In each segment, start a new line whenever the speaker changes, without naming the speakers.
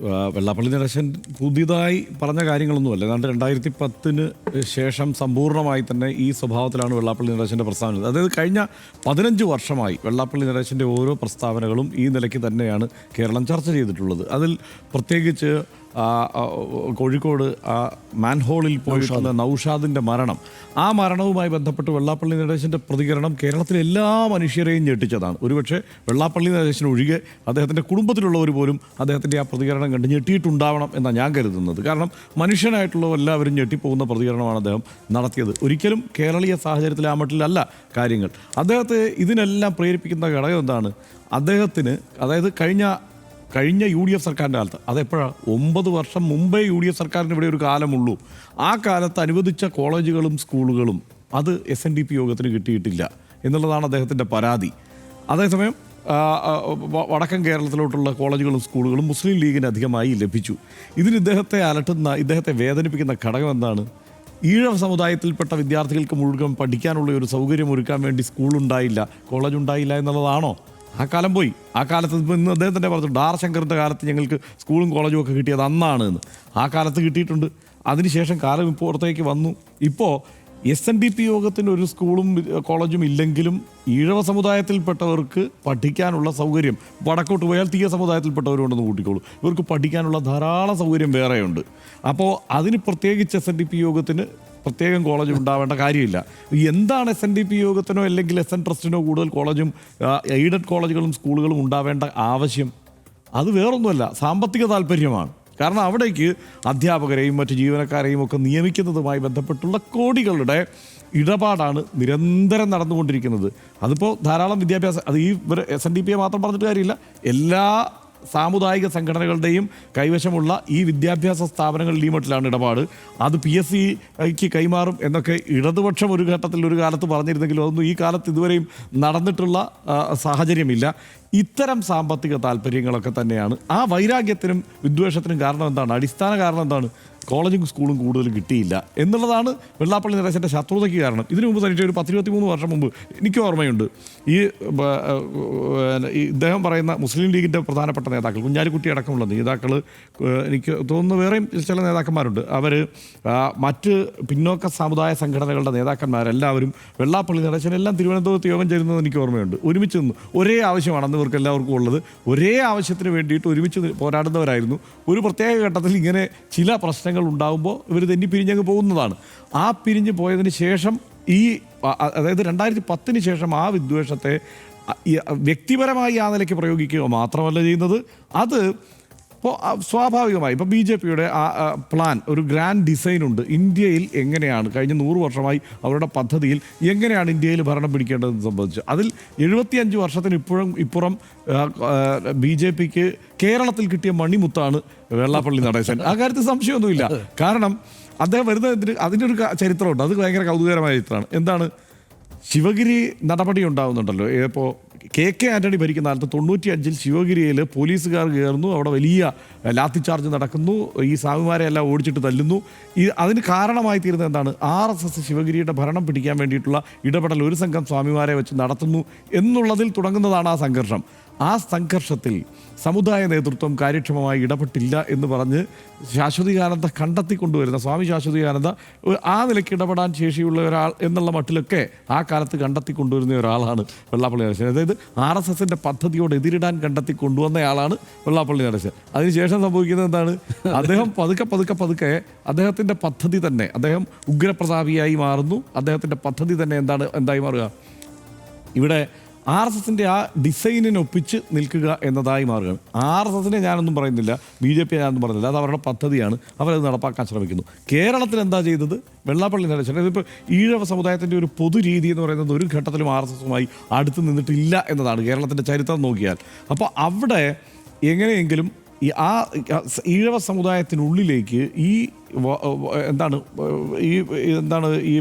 വെള്ളാപ്പള്ളി നടേശൻ പുതിയതായി പറഞ്ഞ കാര്യങ്ങളൊന്നുമല്ല. ഏതാണ്ട് 2010 ശേഷം സമ്പൂർണ്ണമായി തന്നെ ഈ സ്വഭാവത്തിലാണ് വെള്ളാപ്പള്ളി നടേശൻ്റെ പ്രസ്താവന. അതായത് കഴിഞ്ഞ 15 വർഷമായി വെള്ളാപ്പള്ളി നടേശൻ്റെ ഓരോ പ്രസ്താവനകളും ഈ നിലയ്ക്ക് തന്നെയാണ് കേരളം ചർച്ച ചെയ്തിട്ടുള്ളത്. അതിൽ പ്രത്യേകിച്ച് കോഴിക്കോട് മാൻഹോളിൽ പോയിട്ടുള്ള നൗഷാദിൻ്റെ മരണം, ആ മരണവുമായി ബന്ധപ്പെട്ട് വെള്ളാപ്പള്ളി നടേശൻ്റെ പ്രതികരണം കേരളത്തിലെ എല്ലാ മനുഷ്യരെയും ഞെട്ടിച്ചതാണ്. ഒരുപക്ഷെ വെള്ളാപ്പള്ളി നടേശൻ ഒഴികെ അദ്ദേഹത്തിൻ്റെ കുടുംബത്തിലുള്ളവർ പോലും അദ്ദേഹത്തിൻ്റെ ആ പ്രതികരണം കണ്ട് ഞെട്ടിയിട്ടുണ്ടാവണം എന്നാണ് ഞാൻ കരുതുന്നത്. കാരണം മനുഷ്യനായിട്ടുള്ള എല്ലാവരും ഞെട്ടിപ്പോകുന്ന പ്രതികരണമാണ് അദ്ദേഹം നടത്തിയത്. ഒരിക്കലും കേരളീയ സാഹചര്യത്തിലെ ആ മട്ടിലല്ല കാര്യങ്ങൾ. അദ്ദേഹത്തെ ഇതിനെല്ലാം പ്രേരിപ്പിക്കുന്ന ഘടകം എന്താണ്? അദ്ദേഹത്തിന്, അതായത് കഴിഞ്ഞ UDF സർക്കാരിൻ്റെ കാലത്ത്, അതെപ്പോഴാണ് 9 വർഷം മുമ്പേ UDF സർക്കാരിന് ഇവിടെ ഒരു കാലമുള്ളൂ. ആ കാലത്ത് അനുവദിച്ച കോളേജുകളും സ്കൂളുകളും അത് SNDP യോഗത്തിന് കിട്ടിയിട്ടില്ല എന്നുള്ളതാണ് അദ്ദേഹത്തിൻ്റെ പരാതി. അതേസമയം വടക്കൻ കേരളത്തിലോട്ടുള്ള കോളേജുകളും സ്കൂളുകളും മുസ്ലിം ലീഗിന് അധികമായി ലഭിച്ചു. ഇതിന് ഇദ്ദേഹത്തെ അലട്ടുന്ന, ഇദ്ദേഹത്തെ വേദനിപ്പിക്കുന്ന ഘടകം എന്താണ്? ഈഴവ സമുദായത്തിൽപ്പെട്ട വിദ്യാർത്ഥികൾക്ക് മുഴുവൻ പഠിക്കാനുള്ള ഒരു സൗകര്യം ഒരുക്കാൻ വേണ്ടി സ്കൂളുണ്ടായില്ല, കോളേജ് ഉണ്ടായില്ല എന്നുള്ളതാണോ? ആ കാലം പോയി. ആ കാലത്ത് ഇന്ന് അദ്ദേഹം തന്നെ പറഞ്ഞിട്ടുണ്ട്, R. ശങ്കറിൻ്റെ കാലത്ത് ഞങ്ങൾക്ക് സ്കൂളും കോളേജും ഒക്കെ കിട്ടിയത് അന്നാണ് എന്ന്. ആ കാലത്ത് കിട്ടിയിട്ടുണ്ട്. അതിനുശേഷം കാലം പുറത്തേക്ക് വന്നു. ഇപ്പോൾ SNDP യോഗത്തിന് ഒരു സ്കൂളും കോളേജും ഇല്ലെങ്കിലും ഈഴവ സമുദായത്തിൽപ്പെട്ടവർക്ക് പഠിക്കാനുള്ള സൗകര്യം, വടക്കോട്ട് പോയാൽ തീയ സമുദായത്തിൽപ്പെട്ടവരുണ്ടെന്ന് കൂട്ടിക്കോളൂ, ഇവർക്ക് പഠിക്കാനുള്ള ധാരാളം സൗകര്യം വേറെയുണ്ട്. അപ്പോൾ അതിന് പ്രത്യേകിച്ച് SNDP യോഗത്തിന് പ്രത്യേകം കോളേജ് ഉണ്ടാവേണ്ട കാര്യമില്ല. എന്താണ് SNDP യോഗത്തിനോ അല്ലെങ്കിൽ SN ട്രസ്റ്റിനോ കൂടുതൽ കോളേജും എയ്ഡഡ് കോളേജുകളും സ്കൂളുകളും ഉണ്ടാവേണ്ട ആവശ്യം? അത് വേറൊന്നുമല്ല, സാമ്പത്തിക താല്പര്യമാണ്. കാരണം അവിടേക്ക് അധ്യാപകരെയും മറ്റ് ജീവനക്കാരെയും ഒക്കെ നിയമിക്കുന്നതുമായി ബന്ധപ്പെട്ടുള്ള കോടികളുടെ ഇടപാടാണ് നിരന്തരം നടന്നുകൊണ്ടിരിക്കുന്നത്. അതിപ്പോൾ ധാരാളം വിദ്യാഭ്യാസ, അത് ഈ SNDP മാത്രം പറഞ്ഞിട്ട് കാര്യമില്ല, എല്ലാ സാമുദായിക സംഘടനകളുടെയും കൈവശമുള്ള ഈ വിദ്യാഭ്യാസ സ്ഥാപനങ്ങളിൽ ഈ മട്ടിലാണ് ഇടപാട്. അത് PSCക്ക് കൈമാറും എന്നൊക്കെ ഇടതുപക്ഷം ഒരു ഘട്ടത്തിൽ ഒരു കാലത്ത് പറഞ്ഞിരുന്നെങ്കിലും അതൊന്നും ഈ കാലത്ത് ഇതുവരെയും നടന്നിട്ടുള്ള സാഹചര്യമില്ല. ഇത്തരം സാമ്പത്തിക താല്പര്യങ്ങളൊക്കെ തന്നെയാണ് ആ വൈരാഗ്യത്തിനും വിദ്വേഷത്തിനും കാരണം. എന്താണ് അടിസ്ഥാന കാരണം? എന്താണ്? കോളേജും സ്കൂളും കൂടുതൽ കിട്ടിയില്ല എന്നുള്ളതാണ് വെള്ളാപ്പള്ളി നടേശൻ്റെ ശത്രുതയ്ക്ക് കാരണം. ഇതിനു മുമ്പ് തനിക്ക് ഒരു 10-23 വർഷം മുമ്പ് എനിക്ക് ഓർമ്മയുണ്ട്, ഈ ഇദ്ദേഹം പറയുന്ന മുസ്ലിം ലീഗിൻ്റെ പ്രധാനപ്പെട്ട നേതാക്കൾ, കുഞ്ഞാലിക്കുട്ടി അടക്കമുള്ള നേതാക്കൾ, എനിക്ക് തോന്നുന്നു വേറെയും ചില നേതാക്കന്മാരുണ്ട്, അവർ മറ്റ് പിന്നോക്ക സമുദായ സംഘടനകളുടെ നേതാക്കന്മാരെല്ലാവരും വെള്ളാപ്പള്ളി നടേശനെല്ലാം തിരുവനന്തപുരത്ത് യോഗം ചേരുന്നത് എനിക്ക് ഓർമ്മയുണ്ട്. ഒരുമിച്ച് നിന്ന് ഒരേ ആവശ്യമാണ് അന്ന് ഇവർക്ക് എല്ലാവർക്കും ഉള്ളത്. ഒരേ ആവശ്യത്തിന് വേണ്ടിയിട്ട് ഒരുമിച്ച് പോരാടുന്നവരായിരുന്നു. ഒരു പ്രത്യേക ഘട്ടത്തിൽ ഇങ്ങനെ ചില പ്രശ്നങ്ങൾ ഉണ്ടാകുമ്പോൾ ഇവർ തെന്നി പിരിഞ്ഞങ്ങ് പോകുന്നതാണ്. ആ പിരിഞ്ഞ് പോയതിന് ശേഷം അതായത് 2010 ശേഷം ആ വിദ്വേഷത്തെ വ്യക്തിപരമായി ആ നിലയ്ക്ക് പ്രയോഗിക്കുക മാത്രമല്ല ചെയ്യുന്നത്, അത് ഇപ്പോൾ സ്വാഭാവികമായി ഇപ്പോൾ BJPയുടെ പ്ലാൻ, ഒരു ഗ്രാൻഡ് ഡിസൈൻ ഉണ്ട്. ഇന്ത്യയിൽ എങ്ങനെയാണ് കഴിഞ്ഞ 100 വർഷമായി അവരുടെ പദ്ധതിയിൽ എങ്ങനെയാണ് ഇന്ത്യയിൽ ഭരണം പിടിക്കേണ്ടതെന്ന് സംബന്ധിച്ച് അതിൽ 75 വർഷത്തിന് ഇപ്പുറം BJPക്ക് കേരളത്തിൽ കിട്ടിയ മണിമുത്താണ് വെള്ളാപ്പള്ളി നടേശൻ. ആ കാര്യത്തിൽ സംശയമൊന്നുമില്ല. കാരണം അദ്ദേഹം വരുന്നതിന് അതിൻ്റെ ഒരു ചരിത്രമുണ്ട്. അത് ഭയങ്കര കൗതുകകരമായ ചരിത്രമാണ്. എന്താണ്? ശിവഗിരി നടപടി ഉണ്ടാകുന്നുണ്ടല്ലോ. ഇപ്പോൾ KK ആൻ്റണി ഭരിക്കുന്ന കാലത്ത് 95-ൽ ശിവഗിരിയിൽ പോലീസുകാർ കയറുന്നു, അവിടെ വലിയ ലാത്തി ചാർജ് നടക്കുന്നു, ഈ സ്വാമിമാരെ എല്ലാം ഓടിച്ചിട്ട് തല്ലുന്നു. അതിന് കാരണമായി തീരുന്നത് എന്താണ്? RSS ശിവഗിരിയുടെ ഭരണം പിടിക്കാൻ വേണ്ടിയിട്ടുള്ള ഇടപെടൽ ഒരു സംഘം സ്വാമിമാരെ വെച്ച് നടത്തുന്നു എന്നുള്ളതിൽ തുടങ്ങുന്നതാണ് ആ സംഘർഷം. ആ സംഘർഷത്തിൽ സമുദായ നേതൃത്വം കാര്യക്ഷമമായി ഇടപെട്ടില്ല എന്ന് പറഞ്ഞ് ശാശ്വതികാനന്ദ കണ്ടെത്തിക്കൊണ്ടുവരുന്ന, സ്വാമി ശാശ്വതികാനന്ദ ആ നിലയ്ക്ക് ഇടപെടാൻ ശേഷിയുള്ള ഒരാൾ എന്നുള്ള മട്ടിലൊക്കെ ആ കാലത്ത് കണ്ടെത്തിക്കൊണ്ടുവരുന്ന ഒരാളാണ് വെള്ളാപ്പള്ളി നടേശൻ. അതായത് RSSൻ്റെ പദ്ധതിയോട് എതിരിടാൻ കണ്ടെത്തിക്കൊണ്ടുവന്നയാളാണ് വെള്ളാപ്പള്ളി നടേശൻ. അതിനുശേഷം സംഭവിക്കുന്നത് എന്താണ്? അദ്ദേഹം പതുക്കെ അദ്ദേഹത്തിൻ്റെ പദ്ധതി തന്നെ, അദ്ദേഹം ഉഗ്രപ്രതാപിയായി മാറുന്നു. അദ്ദേഹത്തിൻ്റെ പദ്ധതി തന്നെ എന്തായി മാറുക? ഇവിടെ RSSൻ്റെ ആ ഡിസൈനിനൊപ്പിച്ച് നിൽക്കുക എന്നതായി മാറുകയാണ്. RSSനെ ഞാനൊന്നും പറയുന്നില്ല, BJP ഞാനൊന്നും പറയുന്നില്ല, അത് അവരുടെ പദ്ധതിയാണ്, അവരത് നടപ്പാക്കാൻ ശ്രമിക്കുന്നു. കേരളത്തിൽ എന്താ ചെയ്തത്? വെള്ളാപ്പള്ളി നടേശൻ ഇതിപ്പോൾ ഈഴവ സമുദായത്തിൻ്റെ ഒരു പൊതുരീതി എന്ന് പറയുന്നത് ഒരു ഘട്ടത്തിലും RSSുമായി അടുത്ത് നിന്നിട്ടില്ല എന്നതാണ് കേരളത്തിൻ്റെ ചരിത്രം നോക്കിയാൽ. അപ്പോൾ അവിടെ എങ്ങനെയെങ്കിലും ഈ ഈഴവ സമുദായത്തിനുള്ളിലേക്ക് ഈ എന്താണ്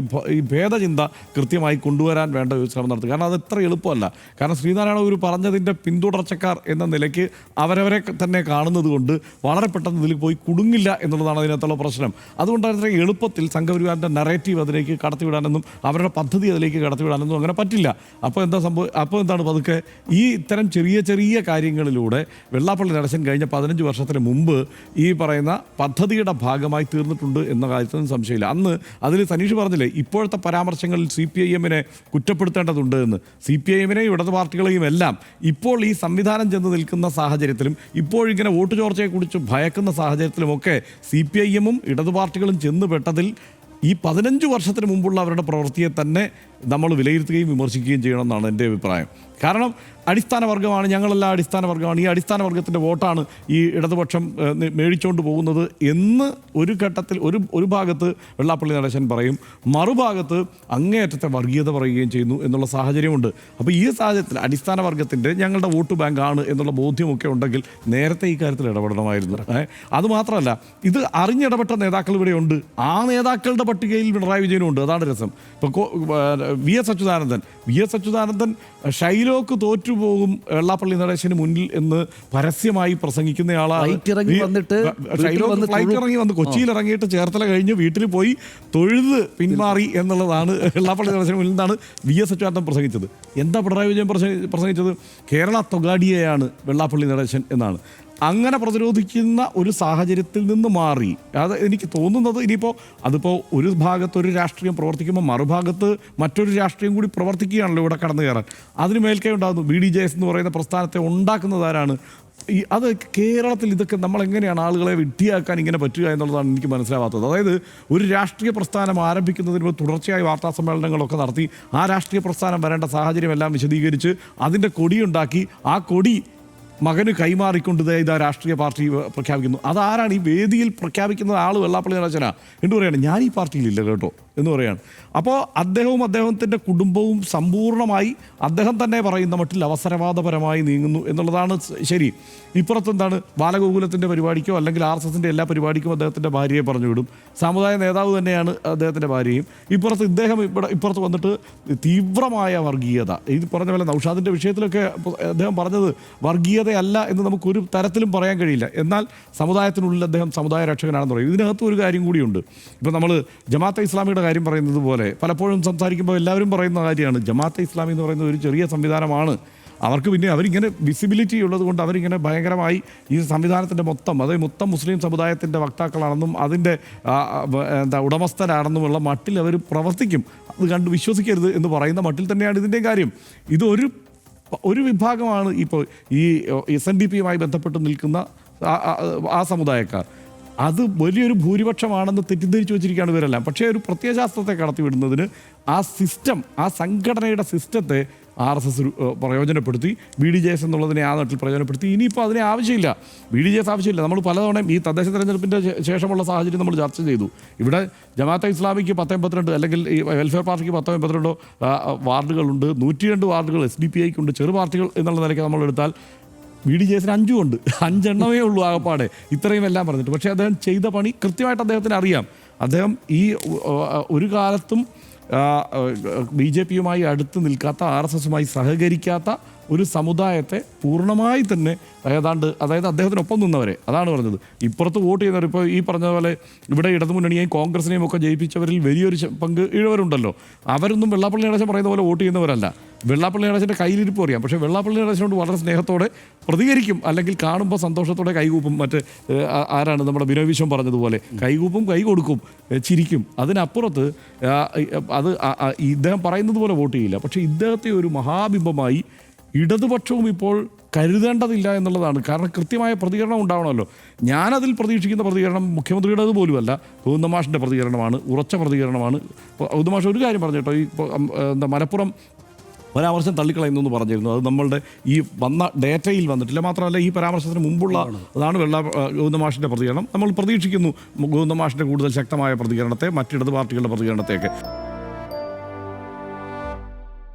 ഈ ഭേദചിന്ത കൃത്യമായി കൊണ്ടുവരാൻ വേണ്ട ഒരു ശ്രമം നടത്തുക. കാരണം അത് എത്ര എളുപ്പമല്ല. കാരണം ശ്രീനാരായണ ഗുരു പറഞ്ഞതിൻ്റെ പിന്തുടർച്ചക്കാർ എന്ന നിലയ്ക്ക് അവരവരെ തന്നെ കാണുന്നത് കൊണ്ട് വളരെ പെട്ടെന്ന് ഇതിൽ പോയി കുടുങ്ങില്ല എന്നുള്ളതാണ് അതിനകത്തുള്ള പ്രശ്നം. അതുകൊണ്ടാണ് ഇത്ര എളുപ്പത്തിൽ സംഘപരിവാറിൻ്റെ നറേറ്റീവ് അതിലേക്ക് കടത്തിവിടാനൊന്നും അവരുടെ പദ്ധതി അതിലേക്ക് കടത്തിവിടാനൊന്നും അങ്ങനെ പറ്റില്ല. അപ്പോൾ എന്താണ് പതുക്കെ ഈ ഇത്തരം ചെറിയ ചെറിയ കാര്യങ്ങളിലൂടെ വെള്ളാപ്പള്ളി നടേശൻ കഴിഞ്ഞ 15 വർഷത്തിന് മുമ്പ് ഈ പറയുന്ന പദ്ധതിയുടെ ഭാഗമായി തീർന്നിട്ടുണ്ട് എന്ന കാര്യത്തിനും സംശയമില്ല. അന്ന് അതിൽ സനീഷ് പറഞ്ഞില്ലേ, ഇപ്പോഴത്തെ പരാമർശങ്ങളിൽ CPIM-നെ കുറ്റപ്പെടുത്തേണ്ടതുണ്ട് എന്ന്. CPIM-നെയും ഇടത് പാർട്ടികളെയും എല്ലാം ഇപ്പോൾ ഈ സംവിധാനം ചെന്ന് നിൽക്കുന്ന സാഹചര്യത്തിലും ഇപ്പോഴിങ്ങനെ വോട്ട് ചോർച്ചയെക്കുറിച്ച് ഭയക്കുന്ന സാഹചര്യത്തിലുമൊക്കെ CPIM-ഉം ഇടതു പാർട്ടികളും ചെന്നുപെട്ടതിൽ ഈ 15 വർഷത്തിന് മുമ്പുള്ള അവരുടെ പ്രവൃത്തിയെ തന്നെ നമ്മൾ വിലയിരുത്തുകയും വിമർശിക്കുകയും ചെയ്യണമെന്നാണ് എൻ്റെ അഭിപ്രായം. കാരണം അടിസ്ഥാന വർഗ്ഗമാണ്, ഞങ്ങളെല്ലാം അടിസ്ഥാന വർഗ്ഗമാണ്, ഈ അടിസ്ഥാന വർഗ്ഗത്തിൻ്റെ വോട്ടാണ് ഈ ഇടതുപക്ഷം മേടിച്ചുകൊണ്ട് പോകുന്നത് എന്ന് ഒരു ഘട്ടത്തിൽ ഒരു ഭാഗത്ത് വെള്ളാപ്പള്ളി നടേശൻ പറയും, മറുഭാഗത്ത് അങ്ങേയറ്റത്തെ വർഗീയത പറയുകയും ചെയ്യുന്നു എന്നുള്ള സാഹചര്യമുണ്ട്. അപ്പോൾ ഈ സാഹചര്യത്തിൽ അടിസ്ഥാന വർഗ്ഗത്തിൻ്റെ ഞങ്ങളുടെ വോട്ട് ബാങ്കാണ് എന്നുള്ള ബോധ്യമൊക്കെ ഉണ്ടെങ്കിൽ നേരത്തെ ഈ കാര്യത്തിൽ ഇടപെടണമായിരുന്നു. അതുമാത്രമല്ല, ഇത് അറിഞ്ഞിടപെട്ട നേതാക്കൾ ഇവിടെയുണ്ട്. ആ നേതാക്കളുടെ പട്ടികയിൽ പിണറായി വിജയനും ഉണ്ട്. അതാണ് രസം. ഇപ്പോൾ VS അച്യുതാനന്ദൻ ഷൈലോക്ക് തോറ്റുപോകും വെള്ളാപ്പള്ളി നടേശന് മുന്നിൽ എന്ന് പരസ്യമായി പ്രസംഗിക്കുന്നയാളാണ്. ഫ്ലൈറ്റ് ഇറങ്ങി വന്ന് കൊച്ചിയിൽ ഇറങ്ങിയിട്ട് ചേർത്തല കഴിഞ്ഞ് വീട്ടിൽ പോയി തൊഴുത് പിന്മാറി എന്നുള്ളതാണ് വെള്ളാപ്പള്ളി നടേശന് മുന്നിൽ നിന്നാണ് VS അച്യുതാനന്ദൻ പ്രസംഗിച്ചത്. എന്താ പിണറായി വിജയൻ പ്രസംഗിച്ചത്? കേരള തൊഗാഡിയയാണ് വെള്ളാപ്പള്ളി നടേശൻ എന്നാണ്. അങ്ങനെ പ്രതിരോധിക്കുന്ന ഒരു സാഹചര്യത്തിൽ നിന്ന് മാറി. അത് എനിക്ക് തോന്നുന്നത് ഇനിയിപ്പോൾ അതിപ്പോൾ ഒരു ഭാഗത്ത് ഒരു രാഷ്ട്രീയം പ്രവർത്തിക്കുമ്പോൾ മറുഭാഗത്ത് മറ്റൊരു രാഷ്ട്രീയം കൂടി പ്രവർത്തിക്കുകയാണല്ലോ ഇവിടെ കടന്നു കയറാൻ. അതിന് മേൽക്കൈ ഉണ്ടാകുന്നു. BDJS എന്ന് പറയുന്ന പ്രസ്ഥാനത്തെ ഉണ്ടാക്കുന്നതാരാണ്? അത് കേരളത്തിൽ ഇതൊക്കെ നമ്മളെങ്ങനെയാണ് ആളുകളെ വിഡ്ഢിയാക്കാൻ ഇങ്ങനെ പറ്റുക എന്നുള്ളതാണ് എനിക്ക് മനസ്സിലാവാത്തത്. അതായത് ഒരു രാഷ്ട്രീയ പ്രസ്ഥാനം ആരംഭിക്കുന്നതിന് മുമ്പ് തുടർച്ചയായി വാർത്താ സമ്മേളനങ്ങളൊക്കെ നടത്തി ആ രാഷ്ട്രീയ പ്രസ്ഥാനം വരേണ്ട സാഹചര്യമെല്ലാം വിശദീകരിച്ച് അതിൻ്റെ കൊടിയുണ്ടാക്കി ആ കൊടി മകന് കൈമാറിക്കൊണ്ട് ഇതാ രാഷ്ട്രീയ പാർട്ടി പ്രഖ്യാപിക്കുന്നു. അതാരാണ് ഈ വേദിയിൽ പ്രഖ്യാപിക്കുന്ന ആൾ? വെള്ളാപ്പള്ളി നടേശനാ എന്ന് പറയുകയാണ്. ഞാൻ ഈ പാർട്ടിയിലില്ല കേട്ടോ എന്ന് പറയുകയാണ്. അപ്പോൾ അദ്ദേഹവും അദ്ദേഹത്തിൻ്റെ കുടുംബവും സമ്പൂർണ്ണമായി അദ്ദേഹം തന്നെ പറയുന്ന മട്ടിൽ അവസരവാദപരമായി നീങ്ങുന്നു എന്നുള്ളതാണ് ശരി. ഇപ്പുറത്തെന്താണ്, ബാലഗോകുലത്തിൻ്റെ പരിപാടിക്കോ അല്ലെങ്കിൽ RSSൻ്റെ എല്ലാ പരിപാടിക്കും അദ്ദേഹത്തിൻ്റെ ഭാര്യയെ പറഞ്ഞു വിടും. സമുദായ നേതാവ് തന്നെയാണ് അദ്ദേഹത്തിൻ്റെ ഭാര്യയും. ഇപ്പുറത്ത് വന്നിട്ട് തീവ്രമായ വർഗീയത. ഇത് പറഞ്ഞ പോലെ നൗഷാദിൻ്റെ വിഷയത്തിലൊക്കെ അദ്ദേഹം പറഞ്ഞത് വർഗീയതയല്ല എന്ന് നമുക്കൊരു തരത്തിലും പറയാൻ കഴിയില്ല. എന്നാൽ സമുദായത്തിനുള്ളിൽ അദ്ദേഹം സമുദായ രക്ഷകനാണെന്ന് പറയും. ഇതിനകത്ത് ഒരു കാര്യം കൂടിയുണ്ട്. ഇപ്പോൾ നമ്മൾ ജമാഅത്തെ ഇസ്ലാമിയുടെ കാര്യം പറയുന്നത് പോലെ പലപ്പോഴും സംസാരിക്കുമ്പോൾ എല്ലാവരും പറയുന്ന കാര്യമാണ്, ജമാഅത്തെ ഇസ്ലാമി എന്ന് പറയുന്നത് ഒരു ചെറിയ സംവിധാനമാണ്. അവർക്ക് പിന്നെ അവരിങ്ങനെ വിസിബിലിറ്റി ഉള്ളത് കൊണ്ട് അവരിങ്ങനെ ഭയങ്കരമായി ഈ സംവിധാനത്തിൻ്റെ മൊത്തം മുസ്ലിം സമുദായത്തിൻ്റെ വക്താക്കളാണെന്നും അതിൻ്റെ ഉടമസ്ഥരാണെന്നുമുള്ള മട്ടിൽ അവർ പ്രവർത്തിക്കും. അത് കണ്ട് വിശ്വസിക്കരുത് എന്ന് പറയുന്ന മട്ടിൽ തന്നെയാണ് ഇതിൻ്റെ കാര്യം. ഒരു വിഭാഗമാണ് ഇപ്പോൾ ഈ SNDP-യുമായി ബന്ധപ്പെട്ട് നിൽക്കുന്ന ആ സമുദായക്കാർ. അത് വലിയൊരു ഭൂരിപക്ഷമാണെന്ന് തെറ്റിദ്ധരിച്ചു വെച്ചിരിക്കുകയാണ് ഇവരെല്ലാം. പക്ഷേ ഒരു പ്രത്യയശാസ്ത്രത്തെ കടത്തിവിടുന്നതിന് ആ സിസ്റ്റം, ആ സംഘടനയുടെ സിസ്റ്റത്തെ RSS പ്രയോജനപ്പെടുത്തി, BDJS എന്നുള്ളതിനെ ആ നാട്ടിൽ പ്രയോജനപ്പെടുത്തി. ഇനിയിപ്പോൾ അതിനെ ആവശ്യമില്ല, BDJS ആവശ്യമില്ല. നമ്മൾ പലതവണയും ഈ തദ്ദേശ തെരഞ്ഞെടുപ്പിൻ്റെ ശേഷമുള്ള സാഹചര്യം നമ്മൾ ചർച്ച ചെയ്തു. ഇവിടെ ജമാഅത്തെ ഇസ്ലാമിക്ക് 10-52 അല്ലെങ്കിൽ ഈ വെൽഫെയർ പാർട്ടിക്ക് 10-52 വാർഡുകളുണ്ട്. 102 വാർഡുകൾ SDPIക്കുണ്ട്. ചെറു പാർട്ടികൾ എന്നുള്ള നിലയ്ക്ക് നമ്മളെടുത്താൽ BDJS-ന് 5 ഉണ്ട്. 5 എണ്ണമേ ഉള്ളൂ ആകപ്പാടെ. ഇത്രയും എല്ലാം പറഞ്ഞിട്ട്. പക്ഷേ അദ്ദേഹം ചെയ്ത പണി കൃത്യമായിട്ട് അദ്ദേഹത്തിന് അറിയാം. അദ്ദേഹം ഈ ഒരു കാലത്തും BJP-യുമായി അടുത്ത് നിൽക്കാത്ത, RSS-യുമായി സഹകരിക്കാത്ത ഒരു സമുദായത്തെ പൂർണ്ണമായി തന്നെ അതായത് അദ്ദേഹത്തിനൊപ്പം നിന്നവരെ, അതാണ് പറഞ്ഞത്. ഇപ്പുറത്ത് വോട്ട് ചെയ്യുന്നവർ, ഇപ്പോൾ ഈ പറഞ്ഞ പോലെ ഇവിടെ ഇടതുമുന്നണിയെയും കോൺഗ്രസിനെയും ഒക്കെ ജയിപ്പിച്ചവരിൽ വലിയൊരു പങ്ക് ഇഴവരുണ്ടല്ലോ. അവരൊന്നും വെള്ളാപ്പള്ളി നടേശൻ പറയുന്ന പോലെ വോട്ട് ചെയ്യുന്നവരല്ല. വെള്ളാപ്പള്ളി നടേശൻ്റെ കയ്യിലിരിപ്പ് അറിയാം. പക്ഷേ വെള്ളാപ്പള്ളി നടേശനോട് വളരെ സ്നേഹത്തോടെ പ്രതികരിക്കും, അല്ലെങ്കിൽ കാണുമ്പോൾ സന്തോഷത്തോടെ കൈകൂപ്പും. ആരാണ് നമ്മുടെ ബിനോയ് വിശ്വം പറഞ്ഞതുപോലെ കൈകൂപ്പും, കൈ കൊടുക്കും, ചിരിക്കും. അതിനപ്പുറത്ത് ഇദ്ദേഹം പറയുന്നത് പോലെ വോട്ട് ചെയ്യില്ല. പക്ഷേ ഇദ്ദേഹത്തെ ഒരു മഹാബിംബമായി ഇടതുപക്ഷവും ഇപ്പോൾ കരുതേണ്ടതില്ല എന്നുള്ളതാണ്. കാരണം കൃത്യമായ പ്രതികരണം ഉണ്ടാവണമല്ലോ. ഞാനതിൽ പ്രതീക്ഷിക്കുന്ന പ്രതികരണം മുഖ്യമന്ത്രിയുടേത് പോലുമല്ല, ഗോവിന്ദ മാഷിൻ്റെ പ്രതികരണമാണ്, ഉറച്ച പ്രതികരണമാണ്. ഗോവിന്ദ മാഷ് ഒരു കാര്യം പറഞ്ഞു കേട്ടോ, ഈ മലപ്പുറം പരാമർശം തള്ളിക്കളയുന്നു പറഞ്ഞിരുന്നു. അത് നമ്മളുടെ ഈ വന്ന ഡേറ്റയിൽ വന്നിട്ടില്ല. മാത്രമല്ല ഈ പരാമർശത്തിന് മുമ്പുള്ള അതാണ് ഗോവിന്ദ മാഷിൻ്റെ പ്രതികരണം. നമ്മൾ പ്രതീക്ഷിക്കുന്നു ഗോവിന്ദ മാഷിൻ്റെ കൂടുതൽ ശക്തമായ പ്രതികരണത്തെ, മറ്റിടത് പാർട്ടികളുടെ പ്രതികരണത്തെയൊക്കെ.